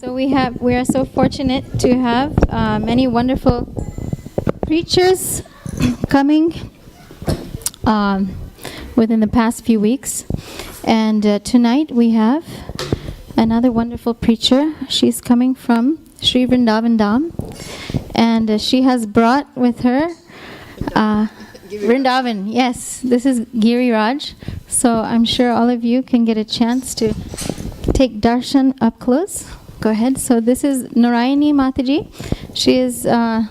So we are so fortunate to have many wonderful preachers coming within the past few weeks. And tonight we have another wonderful preacher. She's coming from Sri Vrindavan Dham. And she has brought with her Vrindavan. Yes, this is Giri Raj. So I'm sure all of you can get a chance to take darshan up close. Go ahead. So this is Narayni Mataji. She is a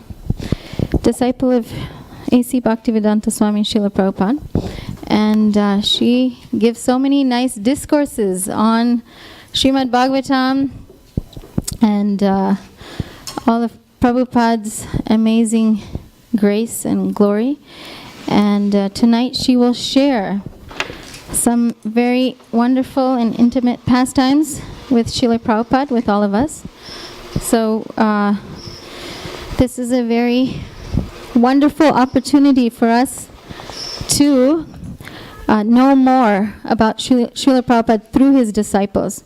disciple of A.C. Bhaktivedanta Swami Srila Prabhupada. And she gives so many nice discourses on Srimad Bhagavatam and all of Prabhupada's amazing grace and glory. And tonight she will share some very wonderful and intimate pastimes with Srila Prabhupada, with all of us. So this is a very wonderful opportunity for us to know more about Srila Prabhupada through his disciples.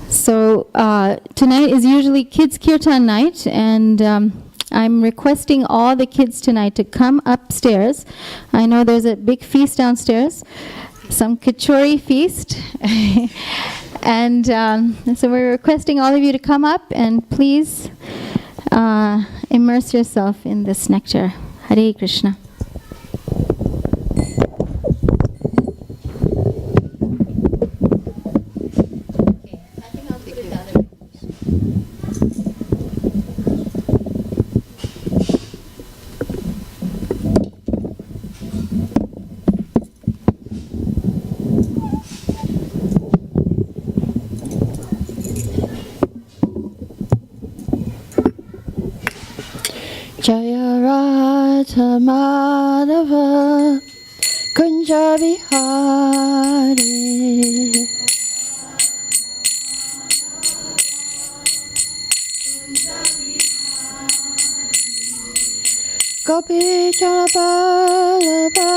So tonight is usually Kids Kirtan night, and I'm requesting all the kids tonight to come upstairs. I know there's a big feast downstairs, some kachori feast. And so we're requesting all of you to come up and please immerse yourself in this nectar. Hare Krishna. Jaya Radha Madhava Kunja Vihari Gopi Chanapalava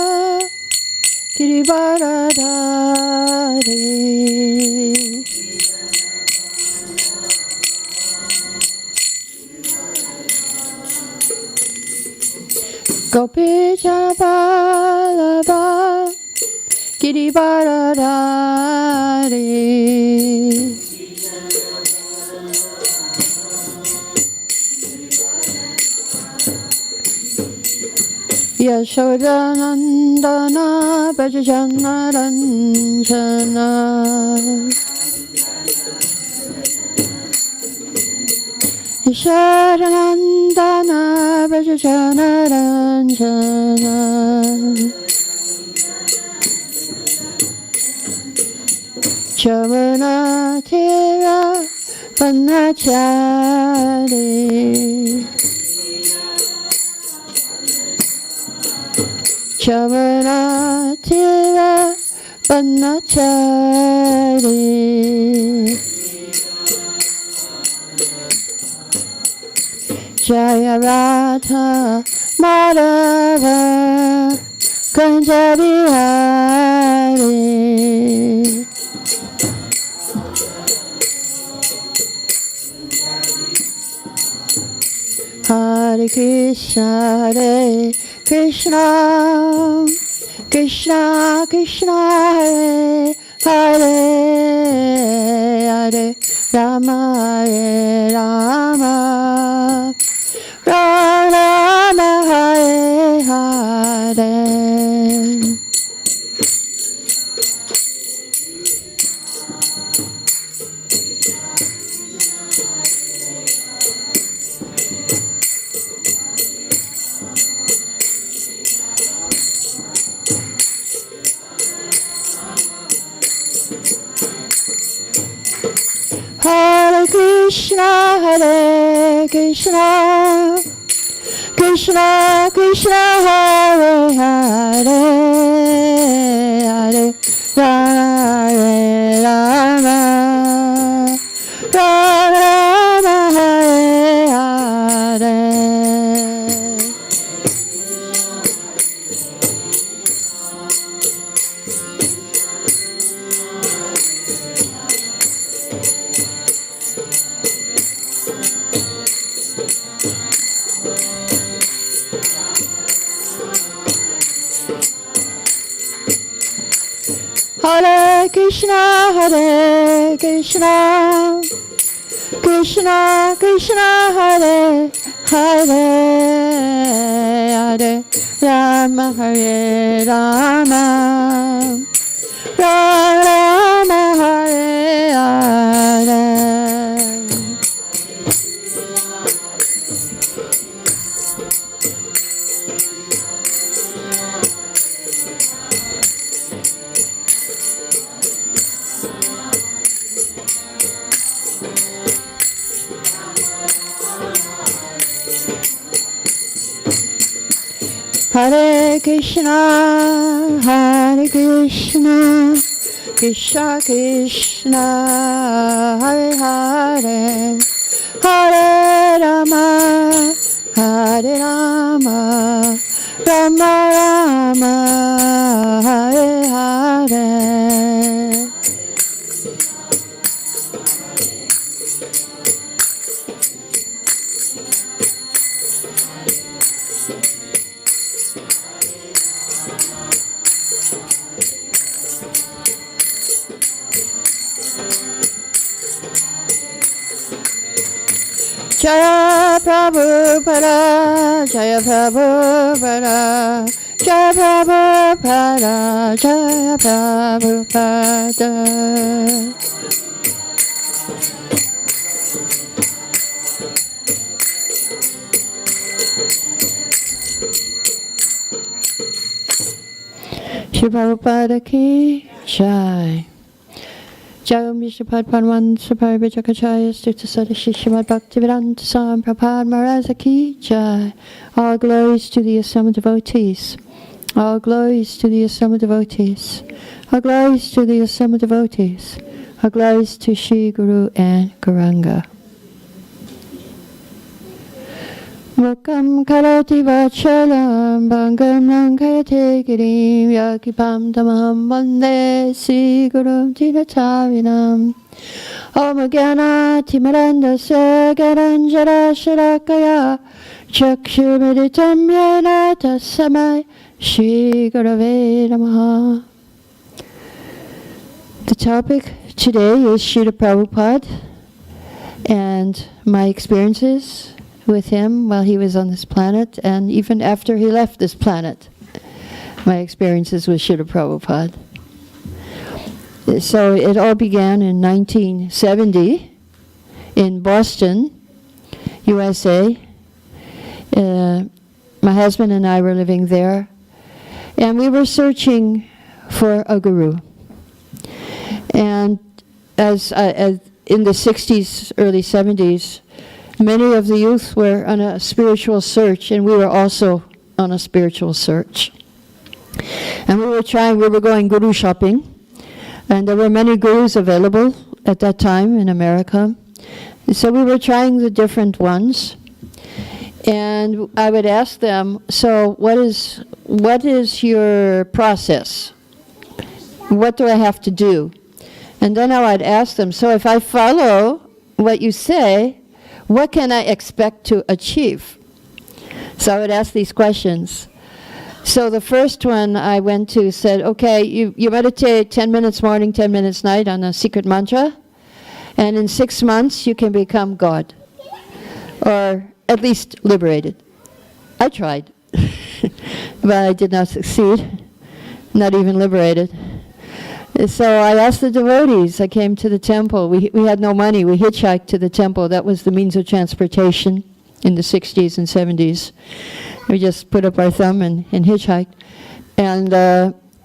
Girivaradhari Gopi Chanapalava Girivaradhari Yashodanandana Brajajanaranjana Yashodanandana Brajajanaranjana Jamuna Tira Vanachari Jamuna Tira Vanachari Jaya Radha Madhava Kunja Vihari Hare Krishna Hare Krishna Krishna Krishna Hare Hare Hare Rama Hare Rama Rama Rama Hare Hare Hare Krishna, Hare Krishna, Krishna Krishna, Hare Hare, Hare Rama, Rama Rama, Hare Hare. Krishna, Hare Krishna, Krishna Krishna, Hare Hare, Hare Rama, Hare Rama, Rama Rama, Hare Hare. Hare Krishna, Hare Krishna, Krishna Krishna, Hare Hare, Hare Rama, Hare Rama, Rama Rama, Hare Hare. Jaya Prabhupada, Jaya Prabhupada, Jaya Prabhupada, Jaya Prabhupada. Shri Prabhupada ki Jai. Jai Mishapad Parman Sapar Vijakachaya Sutta Sadashi Shrimad Bhaktivedanta Swami Prabhupada Maharaj ki Jai. All glories to the assembled devotees. All glories to the assembled devotees. All glories to the assembled devotees. All glories to Shri Guru and Gauranga. Mukam karoti vachalam bhangam nankayate girim yakipam tamaham vande si gurum tinatavinam Om Gyana Timarandasya Garanjara Sharakaya Chakshumeditam Yena Tasamai Shri Gurave Namaha. The topic today is Srila Prabhupada and my experiences with him while he was on this planet, and even after he left this planet, my experiences with Srila Prabhupada. So it all began in 1970 in Boston, USA. My husband and I were living there, and we were searching for a guru. And as in the 60s, early 70s, many of the youth were on a spiritual search, and we were also on a spiritual search. And we were going guru shopping, and there were many gurus available at that time in America. So we were trying the different ones, and I would ask them, so what is your process? What do I have to do? And then I would ask them, so if I follow what you say, what can I expect to achieve? So I would ask these questions. So the first one I went to said, okay, you meditate 10 minutes morning, 10 minutes night on a secret mantra, and in 6 months you can become God, or at least liberated. I tried, but I did not succeed, not even liberated. So I asked the devotees. I came to the temple. We had no money. We hitchhiked to the temple. That was the means of transportation in the 60s and 70s. We just put up our thumb and hitchhiked. And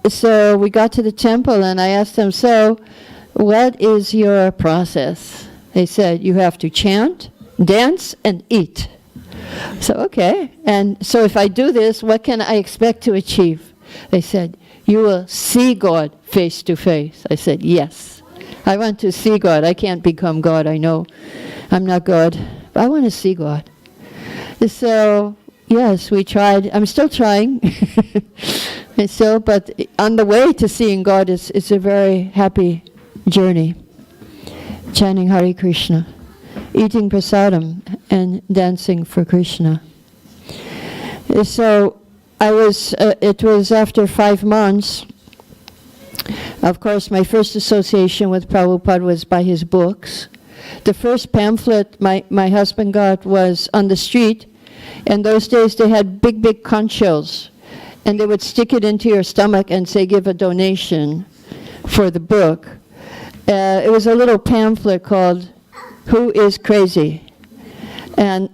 so we got to the temple, and I asked them, so what is your process? They said, you have to chant, dance, and eat. So, okay. And so if I do this, what can I expect to achieve? They said, you will see God face to face. I said, yes. I want to see God. I can't become God. I know I'm not God. But I want to see God. So, yes, we tried. I'm still trying. And so, but on the way to seeing God is a very happy journey. Chanting Hare Krishna, eating prasadam, and dancing for Krishna. So, it was after 5 months, Of course, my first association with Prabhupada was by his books. The first pamphlet my husband got was on the street. In those days, they had big, big conch shells. And they would stick it into your stomach and say, give a donation for the book. It was a little pamphlet called, Who is Crazy? And,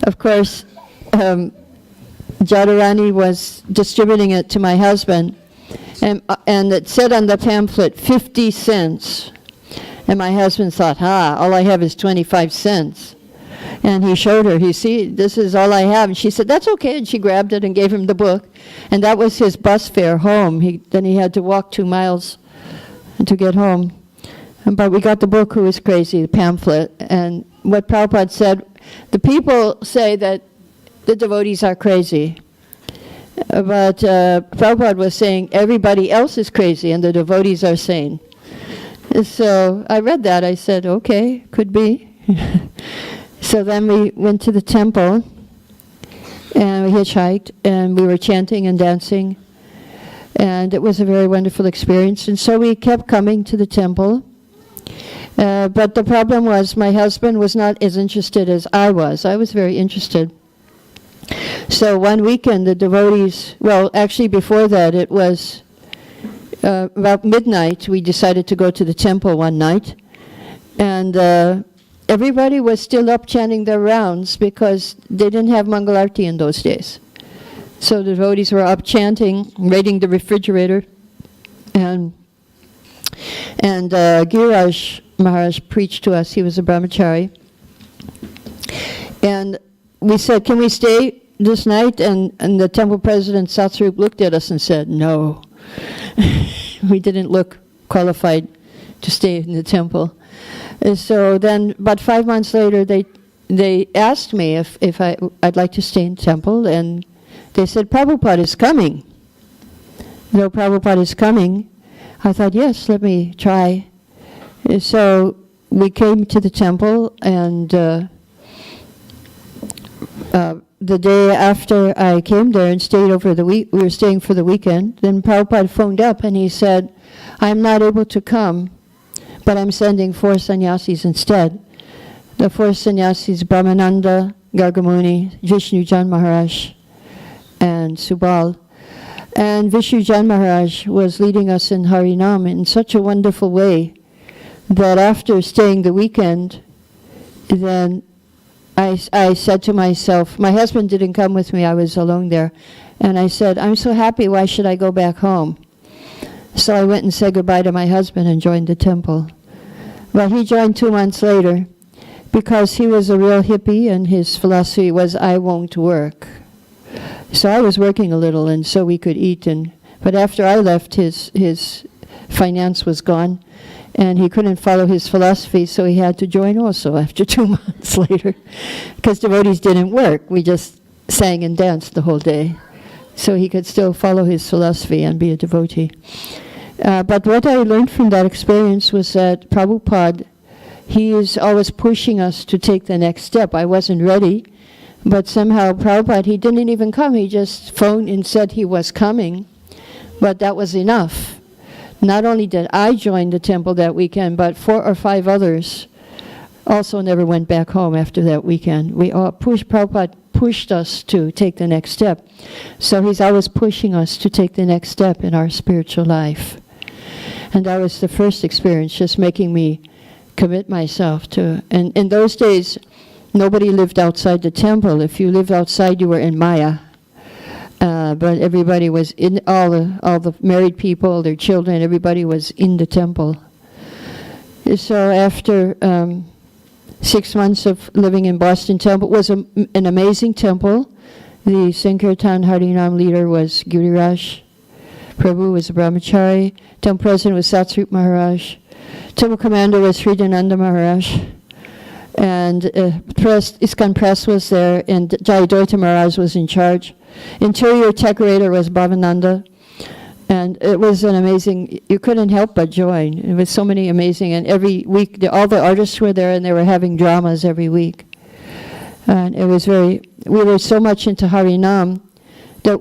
of course, Radharani was distributing it to my husband. And it said on the pamphlet, 50 cents. And my husband thought, all I have is 25 cents. And he showed her, you see, this is all I have. And she said, that's okay. And she grabbed it and gave him the book. And that was his bus fare home. Then he had to walk 2 miles to get home. But we got the book, Who is Crazy, the pamphlet. And what Prabhupada said, the people say that the devotees are crazy. But Prabhupada was saying everybody else is crazy and the devotees are sane. So I read that. I said, okay, could be. So then we went to the temple and we hitchhiked and we were chanting and dancing. And it was a very wonderful experience. And so we kept coming to the temple. But the problem was my husband was not as interested as I was. I was very interested. So one weekend the devotees, well, actually before that it was about midnight, we decided to go to the temple one night. And everybody was still up chanting their rounds because they didn't have Mangalarti in those days. So the devotees were up chanting, raiding the refrigerator. And Giriraj Maharaj preached to us. He was a brahmachari. And we said, can we stay this night? And the temple president, Satsvarup, looked at us and said, no. We didn't look qualified to stay in the temple. And so then, about 5 months later, they asked me if I'd like to stay in the temple, and they said, Prabhupada is coming. No, Prabhupada is coming. I thought, yes, let me try. And so we came to the temple, and the day after I came there and stayed over the week, we were staying for the weekend, then Prabhupada phoned up and he said, I'm not able to come, but I'm sending 4 sannyasis instead. The 4 sannyasis, Brahmananda, Gargamuni, Vishnujan Maharaj, and Subal. And Vishnujan Maharaj was leading us in Harinam in such a wonderful way that after staying the weekend, then I said to myself, my husband didn't come with me, I was alone there, and I said, I'm so happy, why should I go back home? So I went and said goodbye to my husband and joined the temple. Well, he joined 2 months later because he was a real hippie and his philosophy was, I won't work. So I was working a little and so we could eat, but after I left, his finance was gone. And he couldn't follow his philosophy, so he had to join also after 2 months later. Because devotees didn't work. We just sang and danced the whole day. So he could still follow his philosophy and be a devotee. But what I learned from that experience was that Prabhupada, he is always pushing us to take the next step. I wasn't ready, but somehow Prabhupada, he didn't even come. He just phoned and said he was coming, but that was enough. Not only did I join the temple that weekend, but 4 or 5 others also never went back home after that weekend. Prabhupada pushed us to take the next step. So he's always pushing us to take the next step in our spiritual life. And that was the first experience, just making me commit myself to. And in those days, nobody lived outside the temple. If you lived outside, you were in Maya. But everybody was in, all the married people, their children, everybody was in the temple. So after 6 months of living in Boston Temple, it was an amazing temple. The Sankirtan Harinam leader was Giriraj. Prabhu was a brahmachari. Temple president was Satsvarup Maharaj. Temple commander was Hridayananda Maharaj. And ISKCON Press was there, and Jayadvaita Maharaj was in charge. Interior decorator was Bhavananda. And it was an amazing, you couldn't help but join. It was so many amazing, and every week, all the artists were there, and they were having dramas every week. And it was we were so much into Harinam that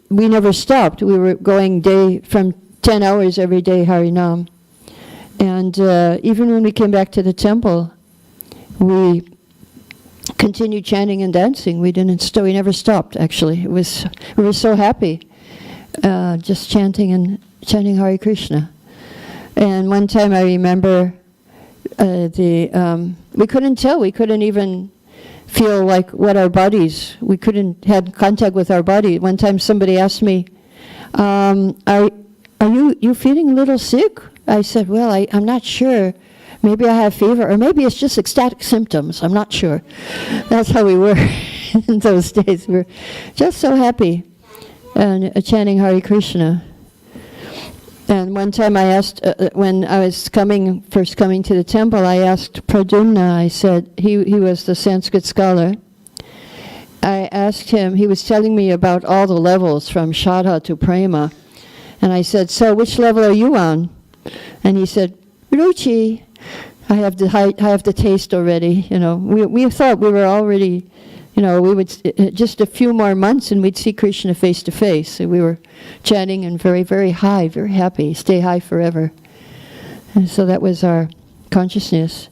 we never stopped. We were going day from 10 hours every day, Harinam. And even when we came back to the temple, we continued chanting and dancing. We never stopped, actually. We were so happy, just chanting Hare Krishna. And one time I remember we couldn't tell, we couldn't even feel like what our bodies, we couldn't have contact with our body. One time somebody asked me, are you feeling a little sick? I said, well, I'm not sure. Maybe I have fever, or maybe it's just ecstatic symptoms. I'm not sure. That's how we were in those days. We were just so happy and chanting Hare Krishna. And one time I asked, when I was first coming to the temple, I asked Pradyumna, I said, he was the Sanskrit scholar. I asked him, he was telling me about all the levels from Shraddha to Prema. And I said, so which level are you on? And he said, Ruchi. I have the taste already. We thought we were already, we would just a few more months and we'd see Krishna face to face. So we were chanting and very, very high, very happy, stay high forever. And so that was our consciousness.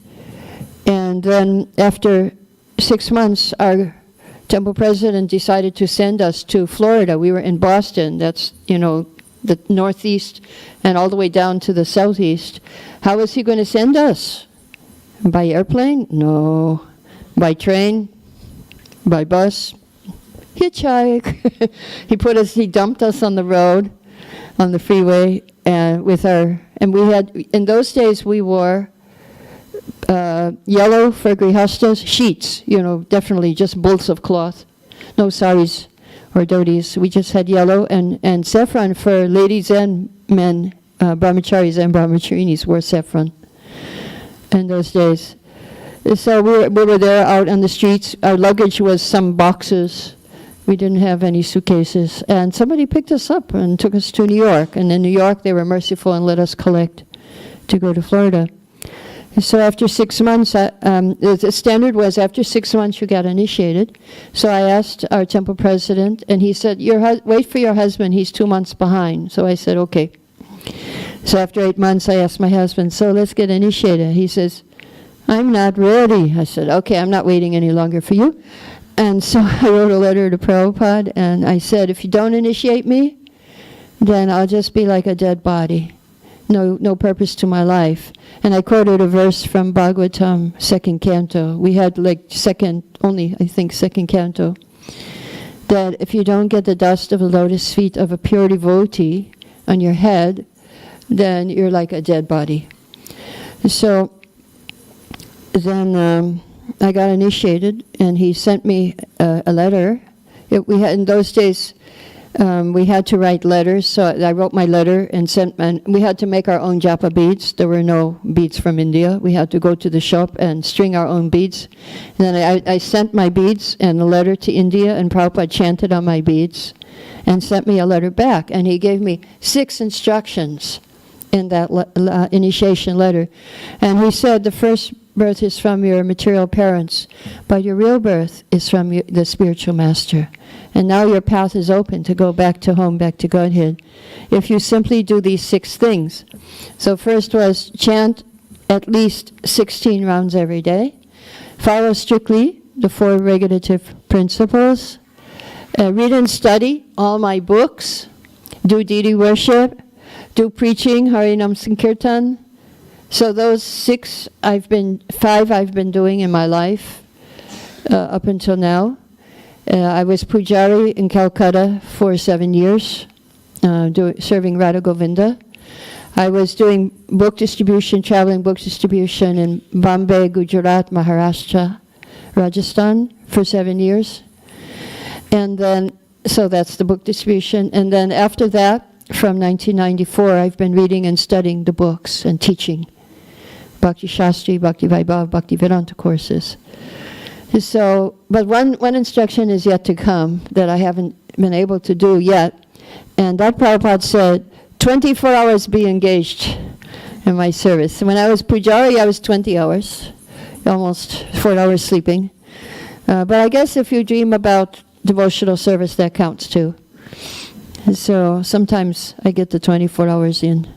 And then after 6 months, our temple president decided to send us to Florida. We were in Boston. That's, the northeast and all the way down to the southeast. How was he going to send us? By airplane? No. By train? By bus? Hitchhike. He dumped us on the road, on the freeway, and we had, in those days we wore yellow for grihastas, sheets, definitely just bolts of cloth. No saris or dhotis. We just had yellow and saffron for ladies and men. Brahmacharis and brahmacharinis wore saffron in those days. So we were there out on the streets. Our luggage was some boxes. We didn't have any suitcases. And somebody picked us up and took us to New York. And in New York, they were merciful and let us collect to go to Florida. So after 6 months, the standard was after 6 months you got initiated. So I asked our temple president, and he said, wait for your husband, he's 2 months behind. So I said, okay. So after 8 months, I asked my husband, so let's get initiated. He says, I'm not ready. I said, okay, I'm not waiting any longer for you. And so I wrote a letter to Prabhupada, and I said, if you don't initiate me, then I'll just be like a dead body. No purpose to my life. And I quoted a verse from Bhagavatam, 2nd canto. We had second canto. That if you don't get the dust of the lotus feet of a pure devotee on your head, then you're like a dead body. So then I got initiated, and he sent me a letter. In those days, we had to write letters, so I wrote my letter and we had to make our own japa beads. There were no beads from India. We had to go to the shop and string our own beads. And then I sent my beads and a letter to India, and Prabhupada chanted on my beads and sent me a letter back. And he gave me 6 instructions in that initiation letter. And he said, the first birth is from your material parents, but your real birth is from the spiritual master. And now your path is open to go back to home, back to Godhead, if you simply do these 6 things. So first was chant at least 16 rounds every day, follow strictly the 4 regulative principles, read and study all my books, do deity worship, do preaching, Harinam Sankirtan. So those 5 I've been doing in my life up until now. I was Pujari in Calcutta for 7 years, serving Radha Govinda. I was doing book distribution, traveling book distribution in Bombay, Gujarat, Maharashtra, Rajasthan for 7 years. And then, so that's the book distribution. And then after that, from 1994, I've been reading and studying the books and teaching Bhakti Shastri, Bhakti Vaibhav, Bhakti Vedanta courses. So, but one instruction is yet to come that I haven't been able to do yet. And that Prabhupada said, 24 hours be engaged in my service. When I was Pujari, I was 20 hours, almost 4 hours sleeping. But I guess if you dream about devotional service, that counts too. So sometimes I get the 24 hours in.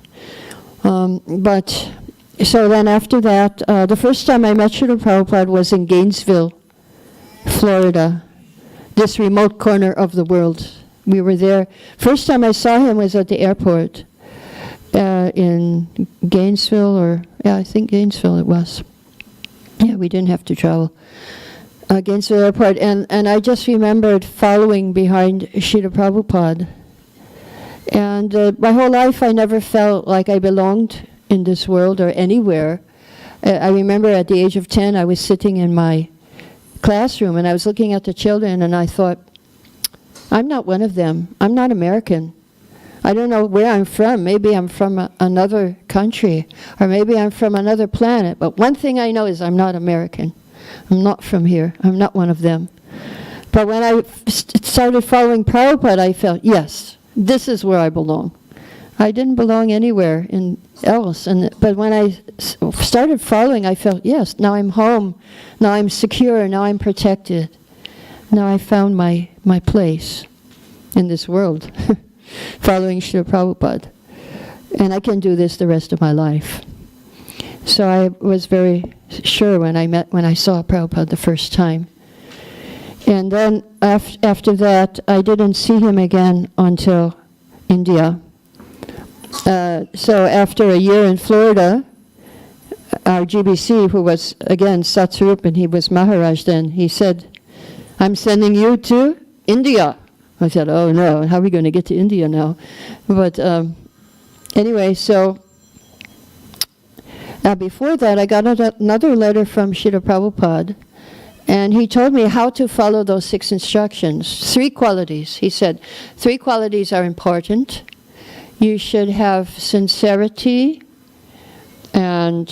But so then after that, the first time I met Srila Prabhupada was in Gainesville, Florida, this remote corner of the world. We were there. First time I saw him was at the airport in Gainesville, I think Gainesville it was. Yeah, we didn't have to travel. Gainesville Airport, and I just remembered following behind Srila Prabhupada. And my whole life I never felt like I belonged in this world or anywhere. I remember at the age of 10 I was sitting in my classroom and I was looking at the children and I thought, I'm not one of them. I'm not American. I don't know where I'm from. Maybe I'm from another country, or maybe I'm from another planet. But one thing I know is I'm not American. I'm not from here. I'm not one of them. But when I started following Prabhupada, I felt, yes, this is where I belong. I didn't belong anywhere else. But when I started following, I felt, yes, now I'm home. Now I'm secure. Now I'm protected. Now I found my place in this world, following Srila Prabhupada. And I can do this the rest of my life. So I was very sure when I saw Prabhupada the first time. And then after that, I didn't see him again until India. So after a year in Florida, our GBC, who was again Satsarup, and he was Maharaj then, he said, I'm sending you to India. I said, oh no, how are we going to get to India now? But anyway, so before that, I got another letter from Srila Prabhupada, and he told me how to follow those 6 instructions. 3 qualities. He said, 3 qualities are important. You should have sincerity, and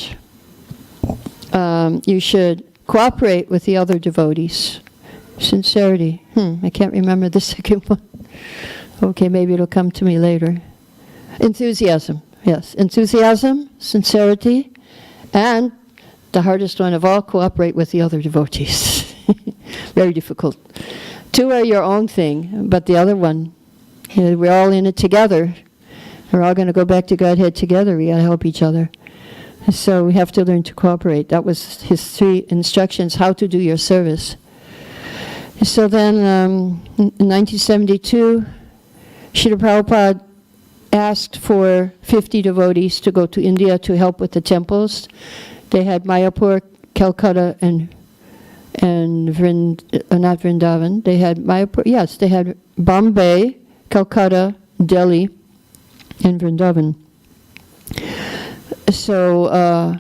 you should cooperate with the other devotees. Sincerity. I can't remember the second one. Okay, maybe it'll come to me later. Enthusiasm. Yes, enthusiasm, sincerity, and the hardest one of all, cooperate with the other devotees. Very difficult. 2 are your own thing, but the other one, we're all in it together. We're all going to go back to Godhead together. We got to help each other. So we have to learn to cooperate. That was his 3 instructions, how to do your service. So then, in 1972, Srila Prabhupada asked for 50 devotees to go to India to help with the temples. They had Mayapur, Calcutta, and not Vrindavan. They had Mayapur. Yes, they had Bombay, Calcutta, Delhi, and Vrindavan. So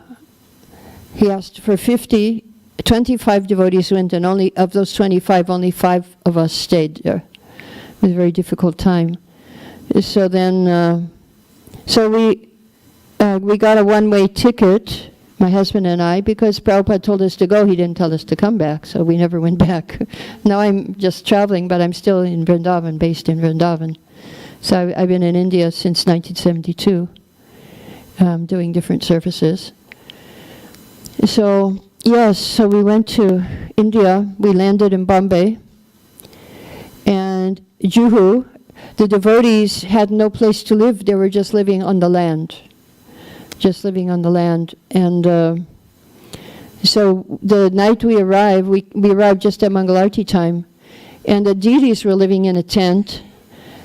he asked for 50. 25 devotees went, and only of those 25, only 5 of us stayed there. It was a very difficult time. So then, we got a one-way ticket, my husband and I, because Prabhupada told us to go. He didn't tell us to come back, so we never went back. Now I'm just traveling, but I'm still in Vrindavan, based in Vrindavan. So I've been in India since 1972, doing different services. So yes, so we went to India. We landed in Bombay. And Juhu, the devotees had no place to live. They were just living on the land. Just living on the land. And so the night we arrived, we arrived just at Mangalarti time. And the deities were living in a tent.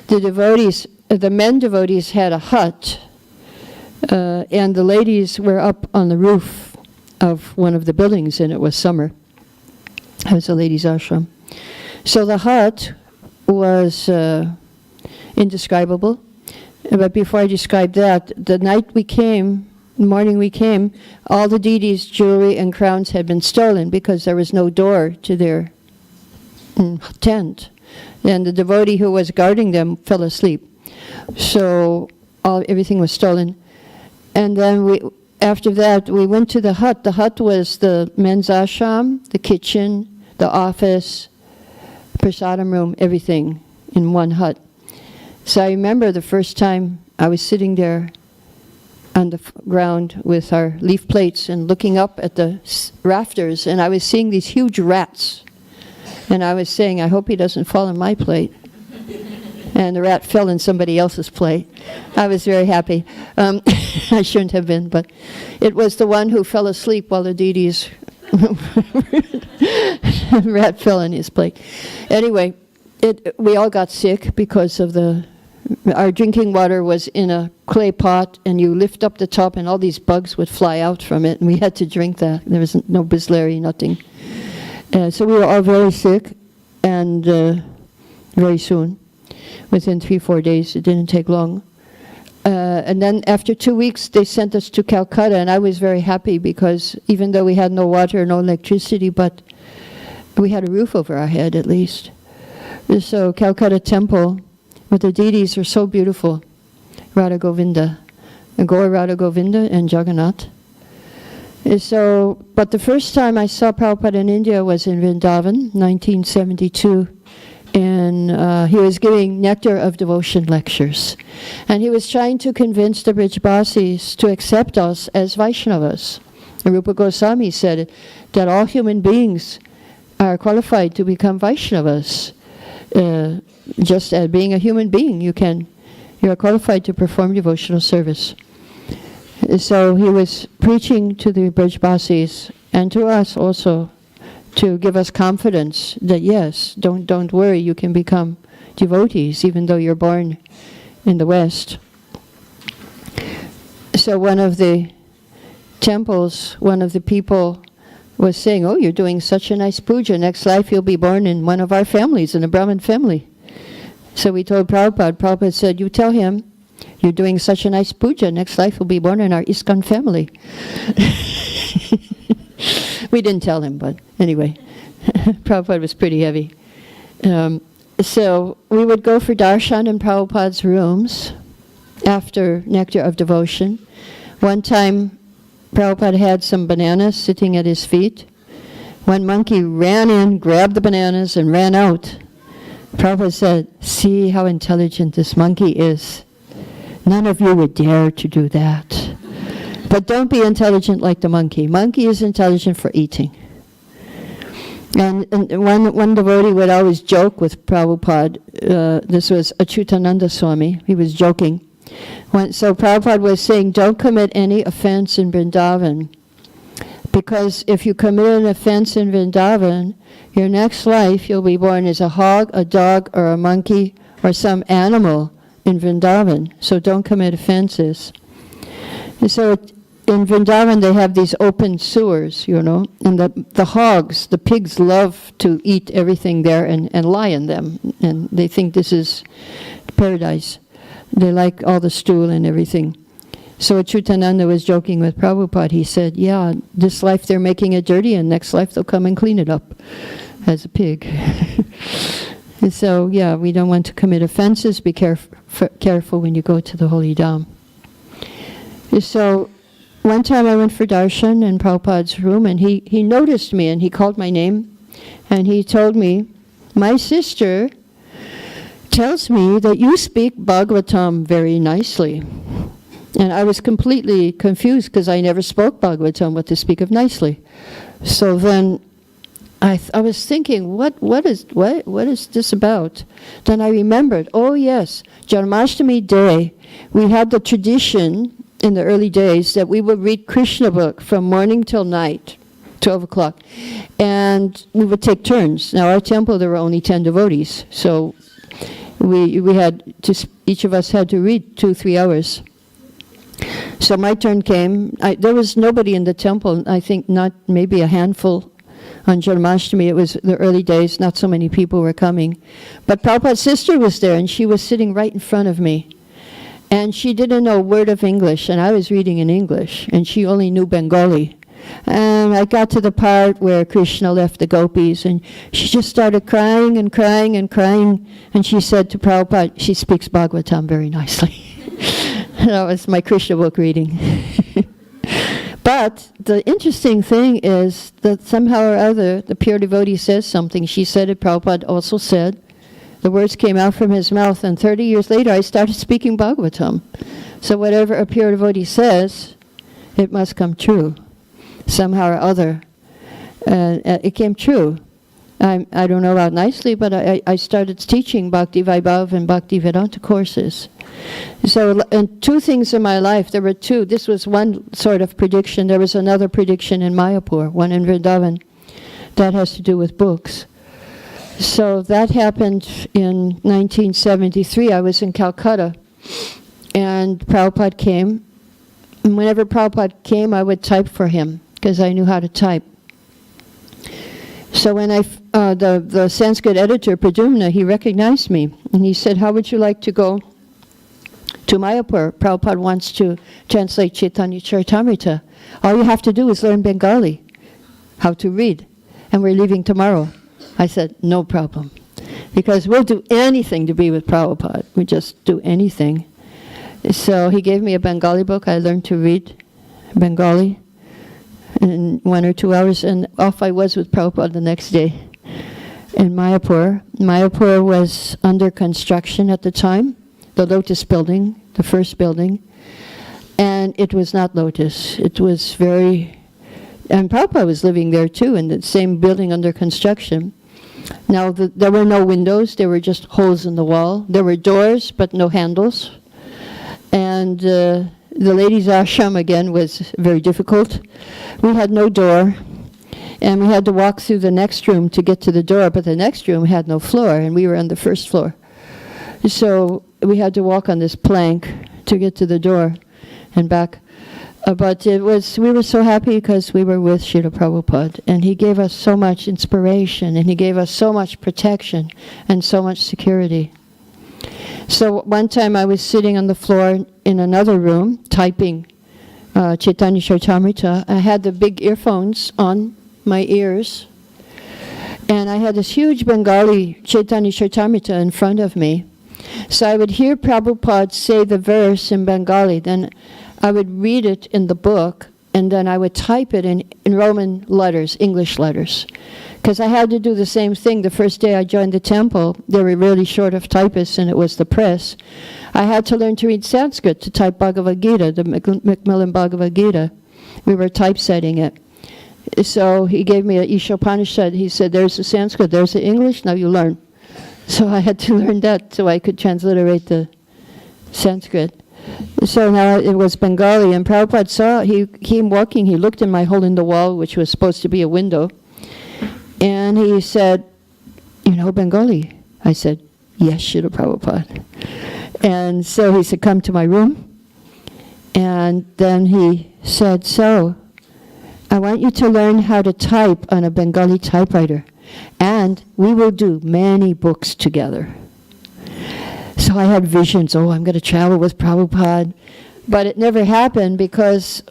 The devotees, the men devotees had a hut. And the ladies were up on the roof of one of the buildings, and it was summer. It was a ladies' ashram. So the hut was indescribable. But before I describe that, the morning we came, all the deities' jewelry and crowns had been stolen because there was no door to their tent. And the devotee who was guarding them fell asleep. So everything was stolen. And then after that, we went to the hut. The hut was the men's ashram, the kitchen, the office, prasadam room, everything in one hut. So I remember the first time I was sitting there on the ground with our leaf plates and looking up at the rafters, and I was seeing these huge rats. And I was saying, I hope he doesn't fall on my plate. and the rat fell in somebody else's plate. I was very happy. I shouldn't have been, but it was the one who fell asleep while the deities rat fell in his plate. Anyway, we all got sick because of our drinking water was in a clay pot, and you lift up the top and all these bugs would fly out from it, and we had to drink that. There was no Bisleri, nothing. So we were all very sick, and very soon, within 3-4 days, it didn't take long. And then after 2 weeks, they sent us to Calcutta, and I was very happy because even though we had no water, no electricity, but we had a roof over our head at least. So Calcutta temple, but the deities are so beautiful. Radha Govinda, Gaur Radha Govinda and Jagannath. So, but the first time I saw Prabhupada in India was in Vrindavan, 1972. And he was giving Nectar of Devotion lectures. And he was trying to convince the Brijbasis to accept us as Vaishnavas. And Rupa Goswami said that all human beings are qualified to become Vaishnavas. Just as being a human being, you are qualified to perform devotional service. So he was preaching to the Brijbasis and to us also to give us confidence that yes, don't worry, you can become devotees even though you're born in the West. So one of the temples, one of the people was saying, "Oh, you're doing such a nice puja. Next life you'll be born in one of our families, in a Brahmin family." So we told Prabhupada. Prabhupada said, "You tell him, you're doing such a nice puja. Next life you'll be born in our ISKCON family." We didn't tell him, but anyway, Prabhupada was pretty heavy. So we would go for darshan in Prabhupada's rooms after Nectar of Devotion. One time, Prabhupada had some bananas sitting at his feet. One monkey ran in, grabbed the bananas, and ran out. Prabhupada said, "See how intelligent this monkey is. None of you would dare to do that. But don't be intelligent like the monkey. Monkey is intelligent for eating." And one devotee would always joke with Prabhupada. This was Achyutananda Swami. He was joking. So Prabhupada was saying, don't commit any offense in Vrindavan. Because if you commit an offense in Vrindavan, your next life you'll be born as a hog, a dog, or a monkey, or some animal in Vrindavan. So don't commit offenses. And so in Vrindavan they have these open sewers, and the hogs, the pigs love to eat everything there and lie in them. And they think this is paradise. They like all the stool and everything. So Achyutananda was joking with Prabhupada. He said, yeah, this life they're making it dirty, and next life they'll come and clean it up as a pig. And so, yeah, we don't want to commit offenses. Be careful when you go to the holy dham. So one time I went for darshan in Prabhupada's room, and he noticed me, and he called my name, and he told me, "My sister tells me that you speak Bhagavatam very nicely." And I was completely confused because I never spoke Bhagavatam, what to speak of nicely. So then I was thinking, what is this about? Then I remembered, oh yes, Janmashtami day, we had the tradition in the early days that we would read Krishna book from morning till night, 12 o'clock. And we would take turns. Now our temple, there were only 10 devotees. So we had to, each of us had to read 2-3 hours. So my turn came. There was nobody in the temple, I think not, maybe a handful on Janmashtami. It was the early days, not so many people were coming. But Prabhupada's sister was there, and she was sitting right in front of me. And she didn't know a word of English, and I was reading in English, and she only knew Bengali. And I got to the part where Krishna left the gopis, and she just started crying and crying and crying, and she said to Prabhupada, she speaks Bhagavatam very nicely. That was my Krishna book reading. But the interesting thing is that somehow or other, the pure devotee says something. She said it, Prabhupada also said. The words came out from his mouth, and 30 years later I started speaking Bhagavatam. So whatever a pure devotee says, it must come true. Somehow or other, it came true. I don't know about nicely, but I started teaching Bhakti Vaibhav and Bhakti Vedanta courses. So, and two things in my life, there were two. This was one sort of prediction. There was another prediction in Mayapur, one in Vrindavan, that has to do with books. So that happened in 1973. I was in Calcutta, and Prabhupada came. And whenever Prabhupada came, I would type for him, because I knew how to type. So when the Sanskrit editor, Pradyumna, he recognized me, and he said, "How would you like to go to Mayapur? Prabhupada wants to translate Chaitanya Charitamrita. All you have to do is learn Bengali, how to read, and we're leaving tomorrow." I said, "No problem, because we'll do anything to be with Prabhupada. We just do anything." So he gave me a Bengali book. I learned to read Bengali in 1 or 2 hours, and off I was with Prabhupada the next day in Mayapur. Mayapur was under construction at the time, the Lotus building, the first building, and it was not Lotus. It was and Prabhupada was living there too, in the same building under construction. Now, there were no windows, there were just holes in the wall. There were doors, but no handles. And the ladies' ashram, again, was very difficult. We had no door, and we had to walk through the next room to get to the door, but the next room had no floor, and we were on the first floor. So we had to walk on this plank to get to the door and back. But we were so happy because we were with Srila Prabhupada, and he gave us so much inspiration, and he gave us so much protection and so much security. So one time I was sitting on the floor in another room typing Chaitanya Charitamrita. I had the big earphones on my ears, and I had this huge Bengali Chaitanya Charitamrita in front of me. So I would hear Prabhupada say the verse in Bengali, then I would read it in the book, and then I would type it in Roman letters, English letters. Because I had to do the same thing. The first day I joined the temple, they were really short of typists, and it was the press. I had to learn to read Sanskrit to type Bhagavad Gita, the Macmillan Bhagavad Gita. We were typesetting it. So he gave me an Ishopanishad. He said, "There's the Sanskrit, there's the English, now you learn." So I had to learn that so I could transliterate the Sanskrit. So now it was Bengali, and Prabhupada saw, he came walking, he looked in my hole in the wall, which was supposed to be a window, and he said, "You know Bengali?" I said, "Yes, Srila Prabhupada." And so he said, "Come to my room." And then he said, "So, I want you to learn how to type on a Bengali typewriter, and we will do many books together." So I had visions, I'm going to travel with Prabhupada. But it never happened because,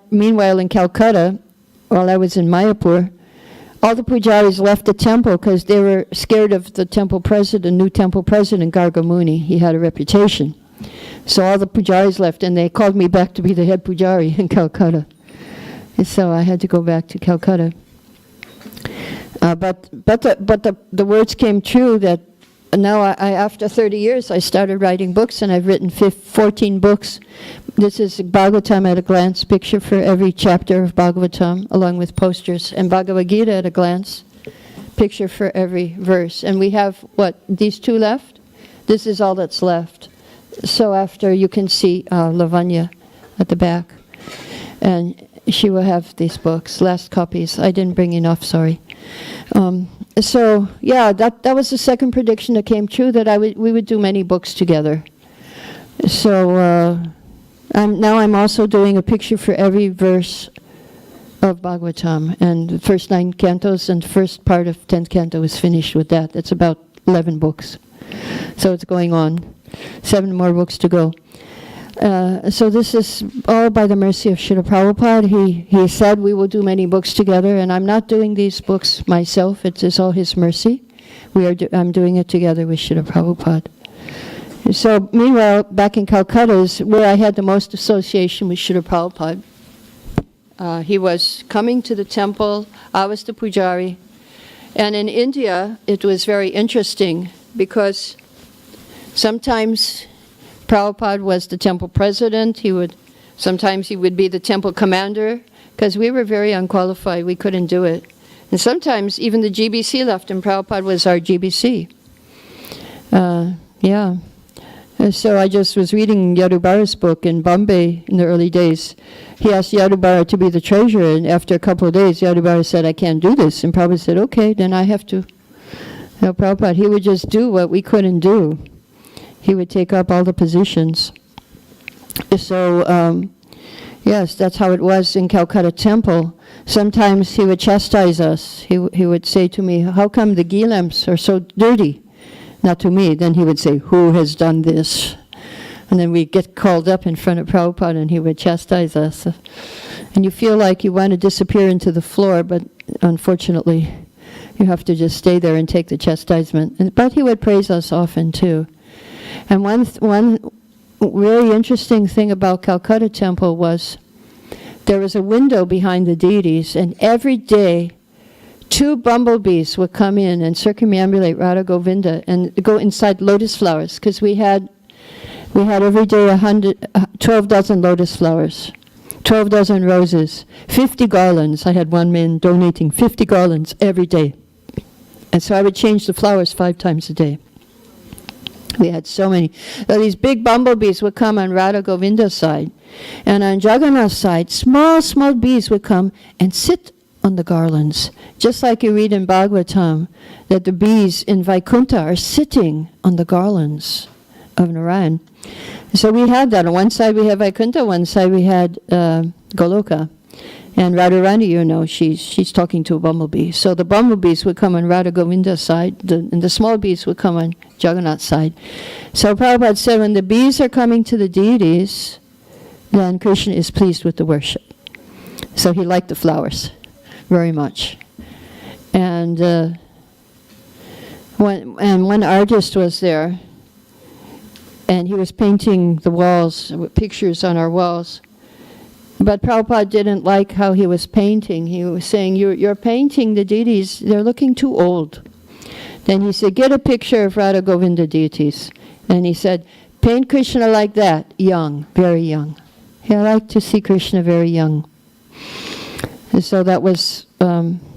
meanwhile in Calcutta, while I was in Mayapur, all the pujaris left the temple because they were scared of the temple president, new temple president, Gargamuni. He had a reputation. So all the pujaris left, and they called me back to be the head pujari in Calcutta. And so I had to go back to Calcutta. But the words came true that now after 30 years, I started writing books, and I've written 14 books. This is Bhagavatam at a glance, picture for every chapter of Bhagavatam, along with posters, and Bhagavad Gita at a glance, picture for every verse. And we have, these two left? This is all that's left. So after, you can see Lavanya at the back, and she will have these books, last copies. I didn't bring enough, sorry. So yeah, that was the second prediction that came true, that we would do many books together. So I'm also doing a picture for every verse of Bhagavatam, and the first 9 cantos and first part of 10th canto is finished with that. It's about 11 books, so it's going on. 7 more books to go. So this is all by the mercy of Srila Prabhupada. He said we will do many books together, and I'm not doing these books myself. It is all his mercy. I'm doing it together with Srila Prabhupada. So meanwhile, back in Calcutta is where I had the most association with Srila Prabhupada. He was coming to the temple. I was the pujari. And in India, it was very interesting because sometimes Prabhupada was the temple president. Sometimes he would be the temple commander, because we were very unqualified. We couldn't do it. And sometimes even the GBC left, and Prabhupada was our GBC. Yeah. And so I just was reading Yadubara's book in Bombay in the early days. He asked Yadubara to be the treasurer, and after a couple of days, Yadubara said, I can't do this. And Prabhupada said, okay, then I have to. No, Prabhupada, he would just do what we couldn't do. He would take up all the positions. So, yes, that's how it was in Calcutta temple. Sometimes he would chastise us. He would say to me, how come the ghee lamps are so dirty? Not to me. Then he would say, who has done this? And then we'd get called up in front of Prabhupada and he would chastise us. And you feel like you want to disappear into the floor, but unfortunately you have to just stay there and take the chastisement. But he would praise us often too. And one really interesting thing about Calcutta temple was there was a window behind the deities, and every day 2 bumblebees would come in and circumambulate Radha Govinda and go inside lotus flowers, because we had every day 12 dozen lotus flowers, 12 dozen roses, 50 garlands. I had one man donating 50 garlands every day. And so I would change the flowers 5 times a day. We had so many. So these big bumblebees would come on Radha Govinda's side. And on Jagannath's side, small bees would come and sit on the garlands. Just like you read in Bhagavatam, that the bees in Vaikuntha are sitting on the garlands of Narayani. So we had that. On one side we had Vaikuntha, one side we had Goloka. And Radharani, you know, she's talking to a bumblebee. So the bumblebees would come on Radha Govinda's side, and the small bees would come on Jagannath's side. So Prabhupada said, when the bees are coming to the deities, then Krishna is pleased with the worship. So he liked the flowers very much. And one artist was there, and he was painting the walls, with pictures on our walls. But Prabhupada didn't like how he was painting. He was saying, you're painting the deities, they're looking too old. Then he said, get a picture of Radha Govinda deities. And he said, paint Krishna like that, young, very young. Yeah, I like to see Krishna very young. And so that was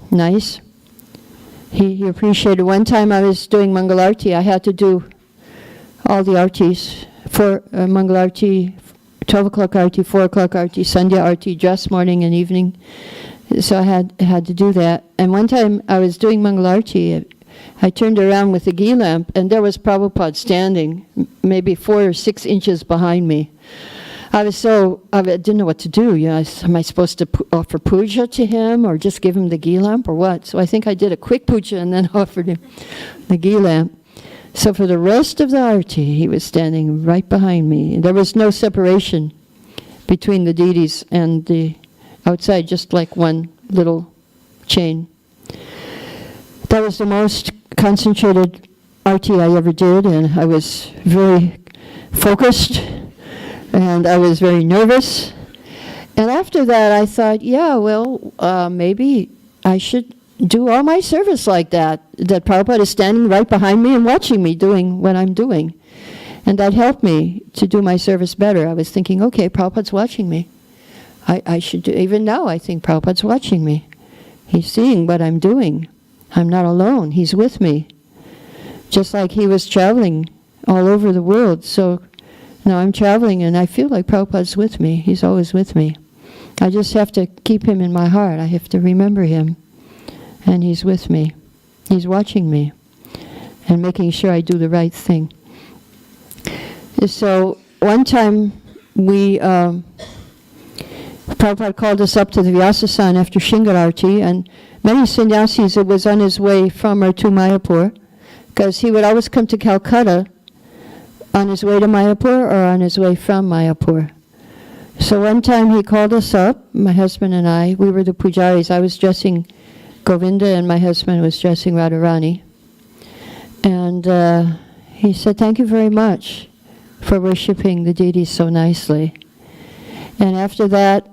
nice. He appreciated. One time I was doing Mangalarti, I had to do all the artis for Mangalarti, 12 o'clock arti, 4 o'clock arti, Sandhya arti, just morning and evening. So I had to do that. And one time I was doing Mangalarti, I turned around with the ghee lamp, and there was Prabhupada standing, maybe 4 or 6 inches behind me. I didn't know what to do. You know, am I supposed to offer puja to him, or just give him the ghee lamp, or what? So I think I did a quick puja and then offered him the ghee lamp. So for the rest of the arti, he was standing right behind me. There was no separation between the deities and the outside, just like one little chain. That was the most concentrated arti I ever did, and I was very focused, and I was very nervous. And after that, I thought, yeah, well, maybe I should do all my service like that Prabhupada is standing right behind me and watching me doing what I'm doing. And that helped me to do my service better. I was thinking, okay, Prabhupada's watching me. I should do, even now I think Prabhupada's watching me. He's seeing what I'm doing. I'm not alone. He's with me. Just like he was traveling all over the world. So now I'm traveling and I feel like Prabhupada's with me. He's always with me. I just have to keep him in my heart. I have to remember him. And he's with me. He's watching me and making sure I do the right thing. So one time Prabhupada called us up to the Vyasasan after Shingararti, and many sannyasis, it was on his way from or to Mayapur, because he would always come to Calcutta on his way to Mayapur or on his way from Mayapur. So one time he called us up, my husband and I. We were the pujaris. I was dressing Govinda and my husband was dressing Radharani. And he said, thank you very much for worshipping the deities so nicely. And after that,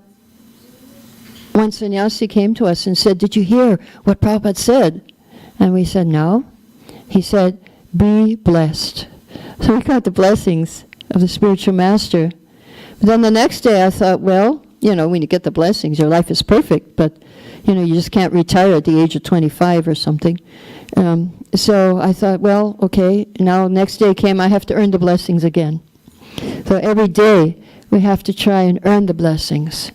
one sannyasi came to us and said, did you hear what Prabhupada said? And we said, no. He said, be blessed. So we got the blessings of the spiritual master. But then the next day I thought, well, when you get the blessings, your life is perfect, but, you just can't retire at the age of 25 or something. So I thought, well, okay, now next day came, I have to earn the blessings again. So every day we have to try and earn the blessings.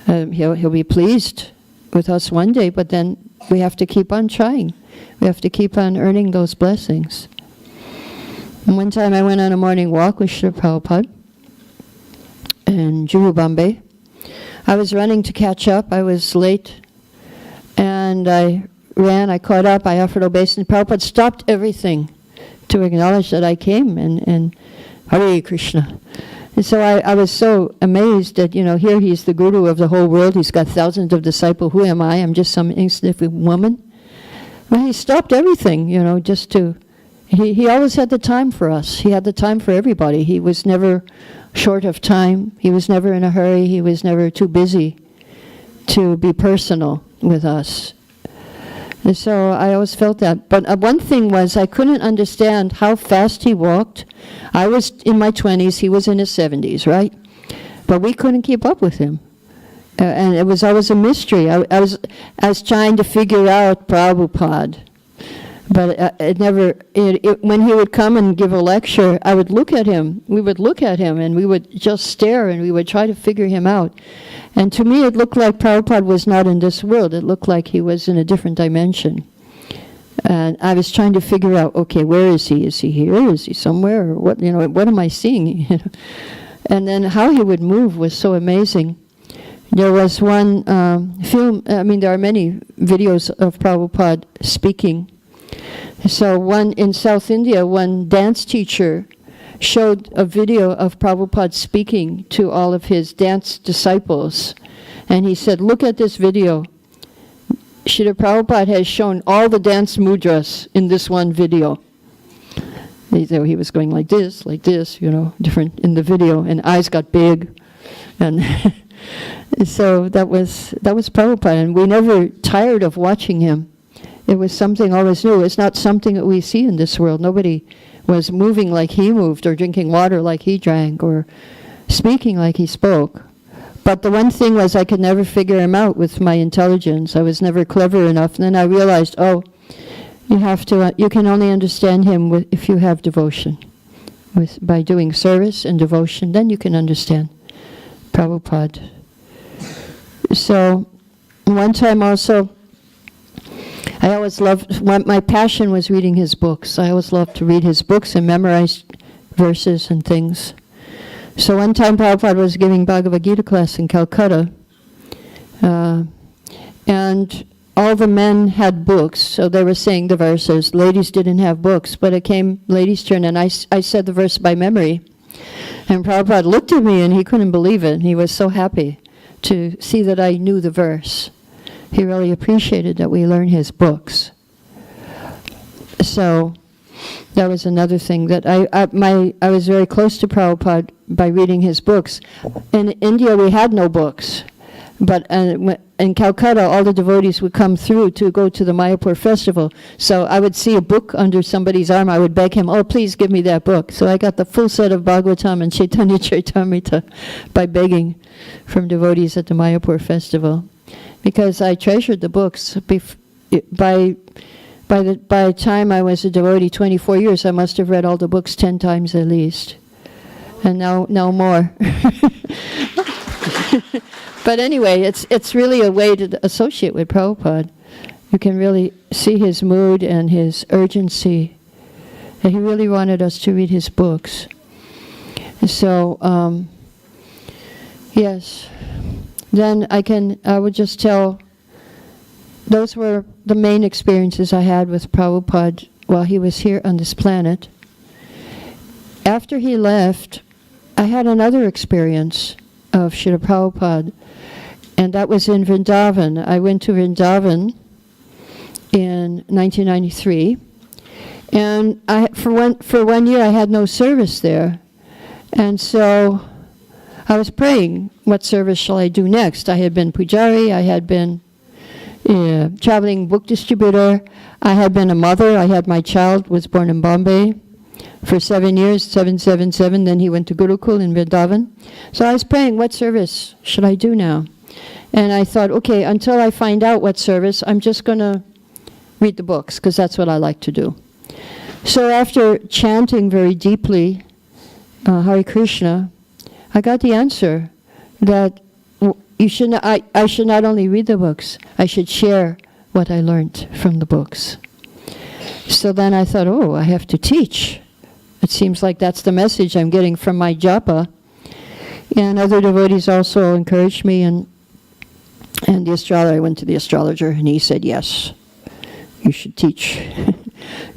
He'll be pleased with us one day, but then we have to keep on trying. We have to keep on earning those blessings. And one time I went on a morning walk with Srila Prabhupada in Juhu, Bombay. I was running to catch up. I was late. And I ran, I caught up, I offered obeisance. Prabhupada stopped everything to acknowledge that I came, and Hare Krishna. And so I was so amazed that, here he's the guru of the whole world. He's got thousands of disciples. Who am I? I'm just some insignificant woman. Well, he stopped everything, just to... He always had the time for us. He had the time for everybody. He was never short of time. He was never in a hurry. He was never too busy to be personal with us. And so I always felt that. But one thing was, I couldn't understand how fast he walked. I was in my 20s, he was in his 70s, right? But we couldn't keep up with him. And it was always a mystery. I was trying to figure out Prabhupada. But it never, when he would come and give a lecture, I would look at him, we would look at him, and we would just stare, and we would try to figure him out. And to me, it looked like Prabhupada was not in this world. It looked like he was in a different dimension. And I was trying to figure out, okay, where is he? Is he here? Is he somewhere? Or what, what am I seeing? And then how he would move was so amazing. There was one film, there are many videos of Prabhupada speaking. So one in South India, one dance teacher showed a video of Prabhupada speaking to all of his dance disciples. And he said, look at this video. Srila Prabhupada has shown all the dance mudras in this one video. He was going like this, different in the video, and eyes got big. And so that was Prabhupada, and we never tired of watching him. It was something always new. It's not something that we see in this world. Nobody was moving like he moved, or drinking water like he drank, or speaking like he spoke. But the one thing was, I could never figure him out with my intelligence. I was never clever enough. And then I realized, you can only understand him if you have devotion. By doing service and devotion, then you can understand Prabhupada. So, one time also, I always loved, my passion was reading his books. I always loved to read his books and memorize verses and things. So one time Prabhupada was giving Bhagavad Gita class in Calcutta, and all the men had books, so they were saying the verses. Ladies didn't have books, but it came ladies' turn, and I said the verse by memory. And Prabhupada looked at me, and he couldn't believe it. He was so happy to see that I knew the verse. He really appreciated that we learn his books. So that was another thing, that I was very close to Prabhupada by reading his books. In India, we had no books. But in Calcutta, all the devotees would come through to go to the Mayapur festival. So I would see a book under somebody's arm. I would beg him, please give me that book. So I got the full set of Bhagavatam and Chaitanya Charitamrita by begging from devotees at the Mayapur festival. Because I treasured the books. By the time I was a devotee, 24 years, I must have read all the books 10 times at least. And now more. But anyway, it's really a way to associate with Prabhupada. You can really see his mood and his urgency. And he really wanted us to read his books. So, yes. Then I would just tell, those were the main experiences I had with Prabhupada while he was here on this planet. After he left, I had another experience of Srila Prabhupada, and that was in Vrindavan. I went to Vrindavan in 1993, and for one year I had no service there, and so I was praying, what service shall I do next? I had been pujari, I had been traveling book distributor, I had been a mother, I had my child, was born in Bombay, for 7 years, 777. Then he went to Gurukul in Vrindavan. So I was praying, what service should I do now? And I thought, okay, until I find out what service, I'm just going to read the books, because that's what I like to do. So after chanting very deeply Hare Krishna, I got the answer that I should not only read the books, I should share what I learned from the books. So then I thought, oh, I have to teach. It seems like that's the message I'm getting from my japa. And other devotees also encouraged me, and the astrologer, I went to the astrologer, and he said, yes, you should teach.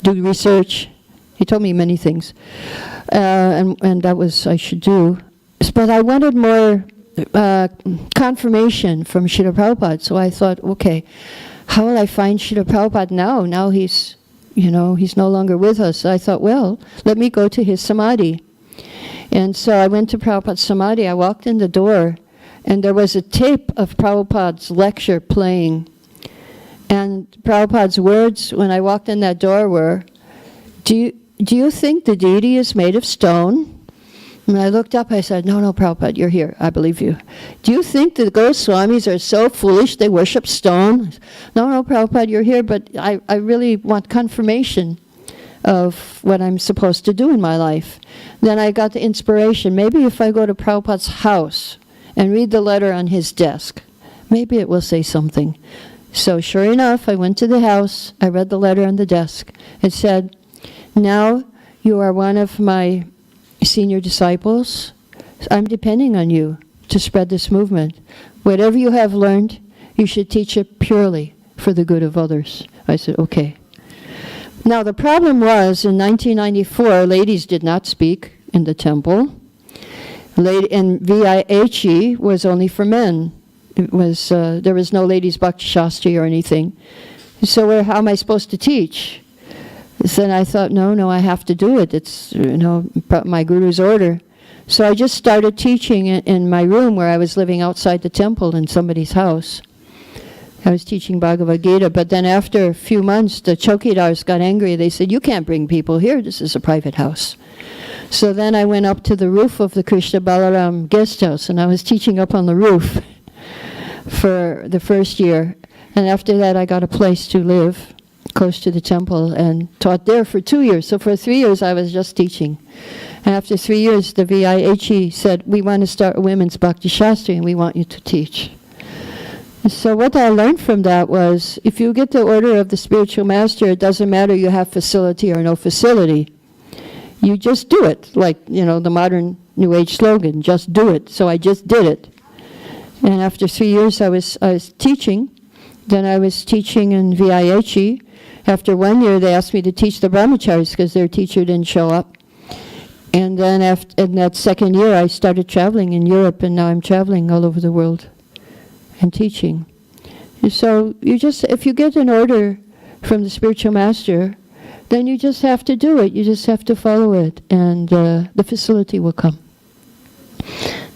Do research. He told me many things. And that was, I should do. But I wanted more confirmation from Srila Prabhupada. So I thought, okay, how will I find Srila Prabhupada now? Now he's no longer with us. So I thought, well, let me go to his samadhi. And so I went to Prabhupada's samadhi. I walked in the door, and there was a tape of Prabhupada's lecture playing. And Prabhupada's words when I walked in that door were, do you think the deity is made of stone? And I looked up, I said, no, Prabhupada, you're here, I believe you. Do you think the Goswamis are so foolish they worship stone? No, Prabhupada, you're here, but I really want confirmation of what I'm supposed to do in my life. Then I got the inspiration, maybe if I go to Prabhupada's house and read the letter on his desk, maybe it will say something. So sure enough, I went to the house, I read the letter on the desk. It said, now you are one of my senior disciples. I'm depending on you to spread this movement. Whatever you have learned, you should teach it purely for the good of others. I said, okay. Now the problem was, in 1994, ladies did not speak in the temple. And VIHE was only for men. It was there was no ladies' Bhakti Shastri or anything. So how am I supposed to teach? So then I thought, no, I have to do it. It's my guru's order. So I just started teaching in my room where I was living outside the temple in somebody's house. I was teaching Bhagavad Gita, but then after a few months, the chowkidars got angry. They said, you can't bring people here. This is a private house. So then I went up to the roof of the Krishna Balaram guest house, and I was teaching up on the roof for the first year. And after that, I got a place to live close to the temple and taught there for 2 years. So for 3 years, I was just teaching. And after 3 years, the VIHE said, we want to start a women's Bhakti Shastri, and we want you to teach. So what I learned from that was, if you get the order of the spiritual master, it doesn't matter you have facility or no facility. You just do it, like, the modern New Age slogan, just do it. So I just did it. And after 3 years I was teaching. Then I was teaching in VIHE. After 1 year they asked me to teach the brahmacharis because their teacher didn't show up. And then in that second year I started traveling in Europe, and now I'm traveling all over the world and teaching. And so if you get an order from the spiritual master, then you just have to do it. You just have to follow it, and the facility will come.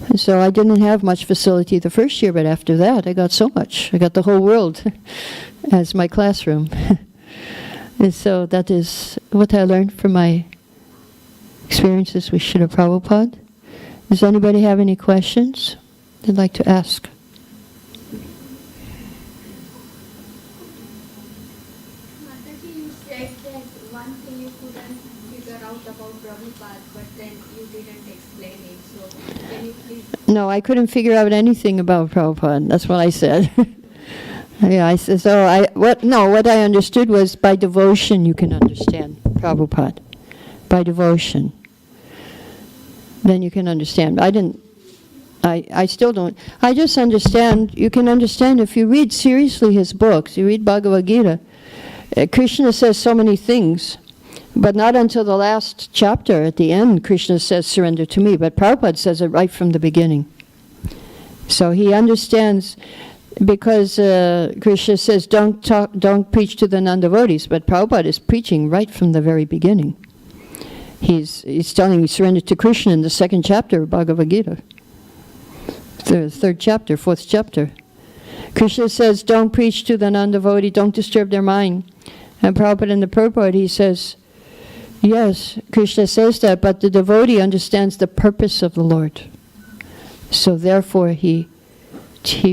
And so I didn't have much facility the first year, but after that I got so much. I got the whole world as my classroom. And so that is what I learned from my experiences with Srila Prabhupada. Does anybody have any questions they'd like to ask? You said that one thing you couldn't figure out about Prabhupada, but then you didn't explain it. So can you please? No, I couldn't figure out anything about Prabhupada. That's what I said. Yeah, I said, what I understood was by devotion you can understand Prabhupada. By devotion. Then you can understand. I still don't. I just understand, you can understand if you read seriously his books, you read Bhagavad Gita, Krishna says so many things, but not until the last chapter. At the end, Krishna says, surrender to me, but Prabhupada says it right from the beginning. So he understands, because Krishna says, don't preach to the non-devotees, but Prabhupada is preaching right from the very beginning. He's telling me, surrender to Krishna in the second chapter of Bhagavad Gita. The third chapter, fourth chapter. Krishna says, don't preach to the non-devotee, don't disturb their mind. And Prabhupada in the purport, he says, Yes, Krishna says that, but the devotee understands the purpose of the Lord. So therefore he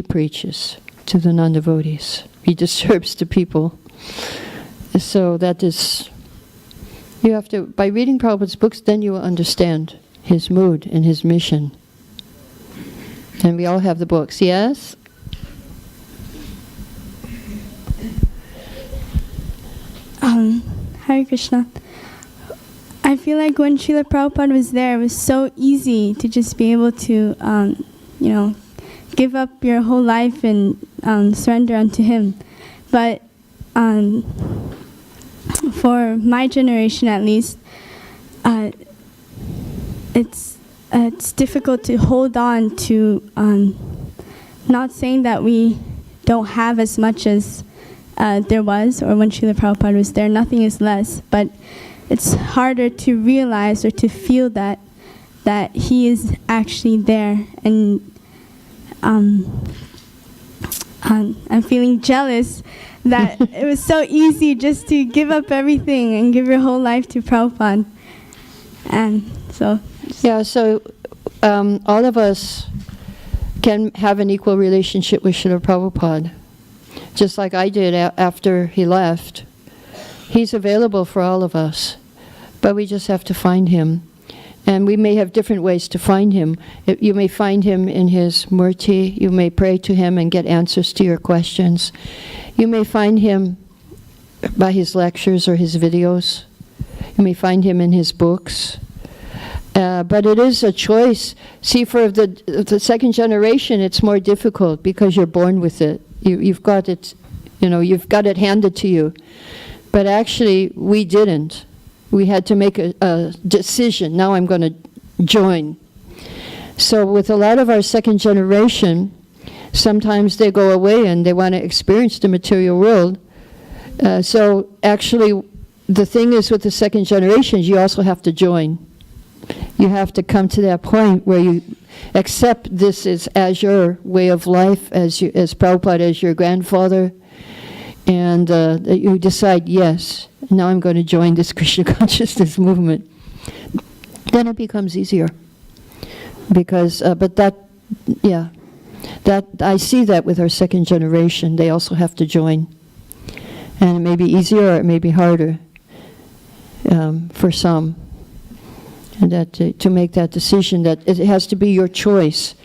preaches to the non-devotees. He disturbs the people. So that is, you have to, by reading Prabhupada's books, then you will understand his mood and his mission. And we all have the books, yes? Hare Krishna. I feel like when Srila Prabhupada was there, it was so easy to just be able to, give up your whole life and surrender unto him. But for my generation, at least, it's difficult to hold on to. Not saying that we don't have as much as there was, or when Srila Prabhupada was there, nothing is less, but it's harder to realize or to feel that he is actually there. And I'm feeling jealous that it was so easy just to give up everything and give your whole life to Prabhupada. And so... Yeah, so all of us can have an equal relationship with Srila Prabhupada, just like I did after he left. He's available for all of us, but we just have to find him. And we may have different ways to find him. You may find him in his murti. You may pray to him and get answers to your questions. You may find him by his lectures or his videos. You may find him in his books. But it is a choice. See, for the second generation, it's more difficult because you're born with it. You've got it, you've got it handed to you. But actually, we didn't. We had to make a decision. Now I'm going to join. So with a lot of our second generation, sometimes they go away and they want to experience the material world. So actually, the thing is with the second generation, you also have to join. You have to come to that point where you accept this as your way of life, as Prabhupada, as your grandfather, and you decide, yes, now I'm going to join this Krishna consciousness movement. Then it becomes easier. Because, I see that with our second generation. They also have to join. And it may be easier or it may be harder for some. And that to make that decision, that it has to be your choice.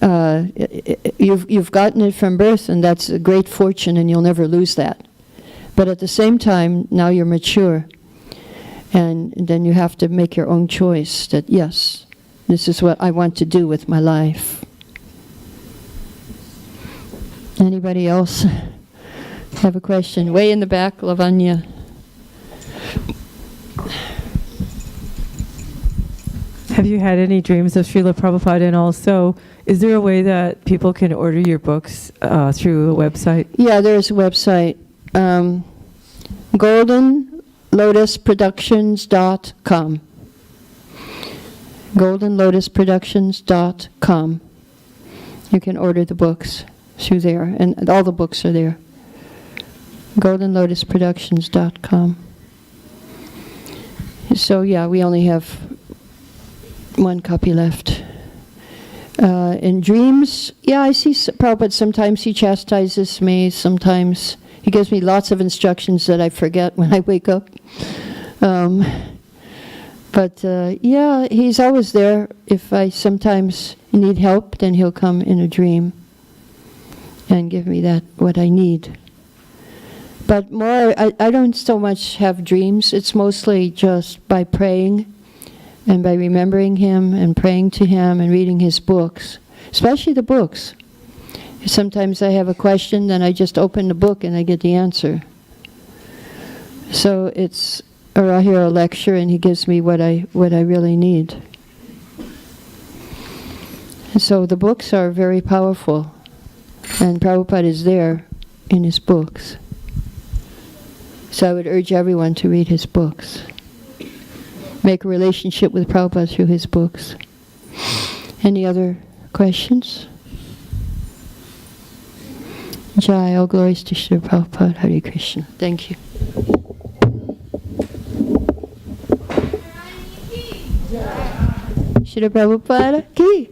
You've gotten it from birth, and that's a great fortune, and you'll never lose that. But at the same time, now you're mature, and then you have to make your own choice. That yes, this is what I want to do with my life. Anybody else have a question? Way in the back, Lavanya. Have you had any dreams of Srila Prabhupada? And also, is there a way that people can order your books through a website? Yeah, there's a website. GoldenLotusProductions.com. GoldenLotusProductions.com. You can order the books through there, and all the books are there. GoldenLotusProductions.com. So yeah, we only have one copy left. In dreams, yeah, I see Prabhupada. Sometimes he chastises me, sometimes he gives me lots of instructions that I forget when I wake up. Yeah, he's always there. If I sometimes need help, then he'll come in a dream and give me what I need. But more, I don't so much have dreams. It's mostly just by praying and by remembering him and praying to him and reading his books, especially the books. Sometimes I have a question, then I just open the book and I get the answer. So or I hear a lecture and he gives me what I really need. So the books are very powerful, and Prabhupada is there in his books. So I would urge everyone to read his books. Make a relationship with Prabhupada through his books. Any other questions? Jai, all glories to Srila Prabhupada. Hare Krishna. Thank you. Srila Prabhupada ki.